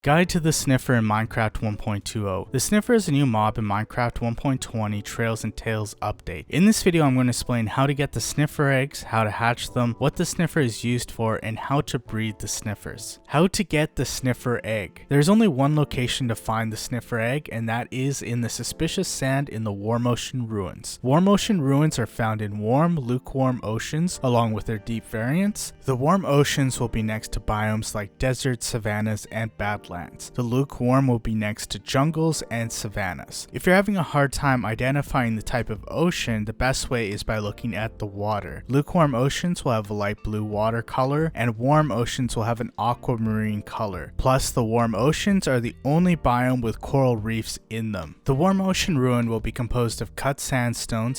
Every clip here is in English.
Guide to the Sniffer in Minecraft 1.20. The Sniffer is a new mob in Minecraft 1.20 Trails and Tales update. In this video I'm going to explain how to get the sniffer eggs, how to hatch them, what the sniffer is used for, and how to breed the sniffers. How to get the sniffer egg. There's only one location to find the sniffer egg, and that is in the suspicious sand in the Warm Ocean Ruins. Warm Ocean Ruins are found in warm, lukewarm oceans along with their deep variants. The warm oceans will be next to biomes like deserts, savannas, and badlands. The lukewarm will be next to jungles and savannas. If you're having a hard time identifying the type of ocean, the best way is by looking at the water. Lukewarm oceans will have a light blue water color, and warm oceans will have an aquamarine color. Plus, the warm oceans are the only biome with coral reefs in them. The warm ocean ruin will be composed of cut sandstone,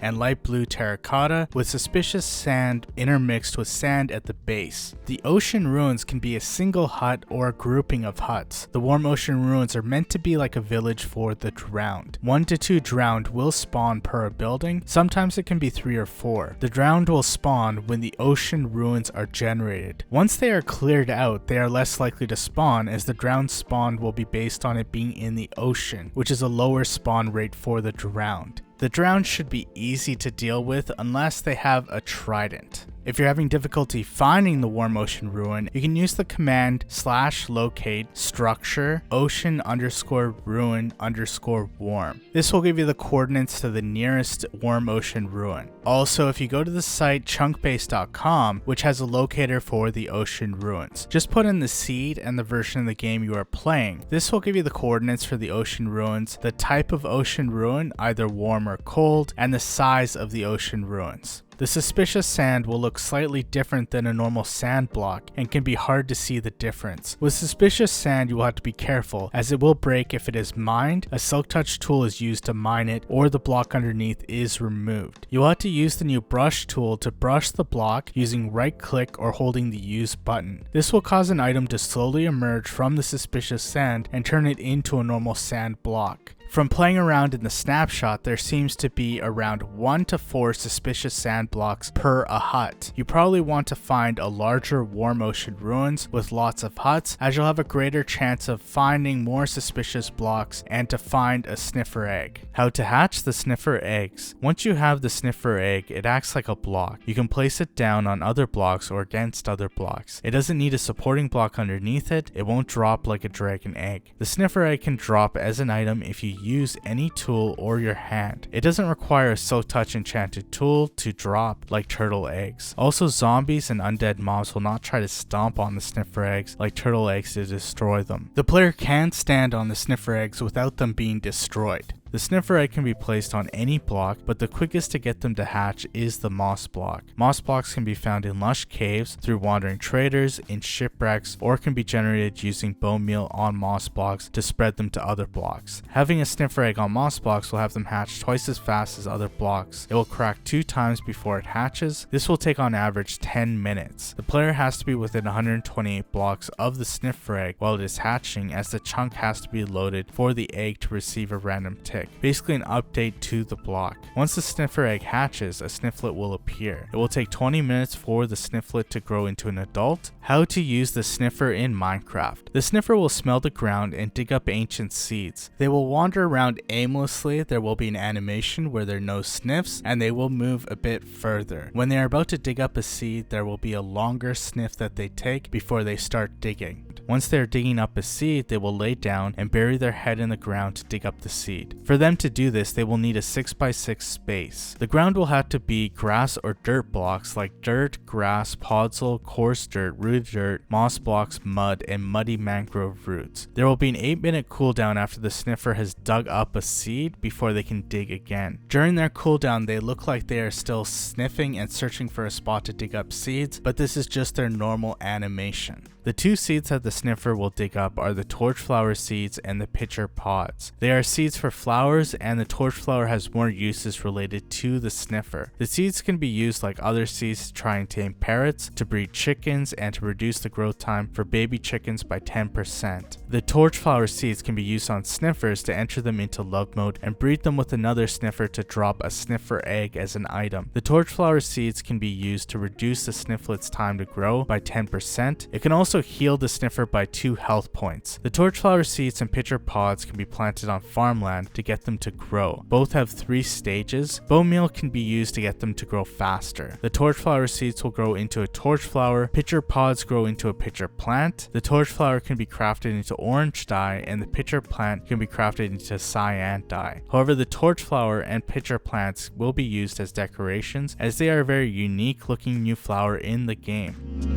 and light blue terracotta, with suspicious sand intermixed with sand at the base. The ocean ruins can be a single hut or a grouping of huts. The warm ocean ruins are meant to be like a village for the drowned. 1 to 2 drowned will spawn per building. Sometimes it can be 3 or 4. The drowned will spawn when the ocean ruins are generated. Once they are cleared out, they are less likely to spawn, as the drowned spawn will be based on it being in the ocean, which is a lower spawn rate for the drowned. The drowned should be easy to deal with unless they have a trident. If you're having difficulty finding the warm ocean ruin, you can use the command /locate structure ocean_ruin_warm. This will give you the coordinates to the nearest warm ocean ruin. Also, if you go to the site chunkbase.com, which has a locator for the ocean ruins, just put in the seed and the version of the game you are playing. This will give you the coordinates for the ocean ruins, the type of ocean ruin, either warm or cold, and the size of the ocean ruins. The suspicious sand will look slightly different than a normal sand block and can be hard to see the difference. With suspicious sand, you will have to be careful, as it will break if it is mined, a silk touch tool is used to mine it, or the block underneath is removed. You will have to use the new brush tool to brush the block using right click or holding the use button. This will cause an item to slowly emerge from the suspicious sand and turn it into a normal sand block. From playing around in the snapshot, there seems to be around 1 to 4 suspicious sand blocks per a hut. You probably want to find a larger warm ocean ruins with lots of huts, as you'll have a greater chance of finding more suspicious blocks and to find a sniffer egg. How to hatch the sniffer eggs. Once you have the sniffer egg, it acts like a block. You can place it down on other blocks or against other blocks. It doesn't need a supporting block underneath it. It won't drop like a dragon egg. The sniffer egg can drop as an item if you use any tool or your hand. It doesn't require a silk touch enchanted tool to drop like turtle eggs. Also, zombies and undead mobs will not try to stomp on the sniffer eggs like turtle eggs to destroy them. The player can stand on the sniffer eggs without them being destroyed. The sniffer egg can be placed on any block, but the quickest to get them to hatch is the moss block. Moss blocks can be found in lush caves, through wandering traders, in shipwrecks, or can be generated using bone meal on moss blocks to spread them to other blocks. Having a sniffer egg on moss blocks will have them hatch twice as fast as other blocks. It will crack 2 times before it hatches. This will take on average 10 minutes. The player has to be within 128 blocks of the sniffer egg while it is hatching, as the chunk has to be loaded for the egg to receive a random tick. Basically an update to the block. Once the sniffer egg hatches, a snifflet will appear. It will take 20 minutes for the snifflet to grow into an adult. How to use the sniffer in Minecraft. The sniffer will smell the ground and dig up ancient seeds. They will wander around aimlessly. There will be an animation where their nose sniffs, and they will move a bit further. When they are about to dig up a seed, there will be a longer sniff that they take before they start digging. Once they are digging up a seed, they will lay down and bury their head in the ground to dig up the seed. For them to do this, they will need a 6x6 space. The ground will have to be grass or dirt blocks like dirt, grass, podzol, coarse dirt, rooted dirt, moss blocks, mud, and muddy mangrove roots. There will be an 8-minute cooldown after the sniffer has dug up a seed before they can dig again. During their cooldown, they look like they are still sniffing and searching for a spot to dig up seeds, but this is just their normal animation. The 2 seeds that the sniffer will dig up are the torchflower seeds and the pitcher pods. They are seeds for flowers, and the torchflower has more uses related to the sniffer. The seeds can be used like other seeds to try and tame parrots, to breed chickens, and to reduce the growth time for baby chickens by 10%. The torchflower seeds can be used on sniffers to enter them into love mode and breed them with another sniffer to drop a sniffer egg as an item. The torchflower seeds can be used to reduce the snifflet's time to grow by 10%. It can also also heal the sniffer by 2 health points. The Torchflower seeds and pitcher pods can be planted on farmland to get them to grow. Both have 3 stages. Bone meal can be used to get them to grow faster. The Torchflower seeds will grow into a Torchflower, pitcher pods grow into a pitcher plant. The Torchflower can be crafted into orange dye, and the pitcher plant can be crafted into cyan dye. However, the Torchflower and pitcher plants will be used as decorations, as they are a very unique looking new flower in the game.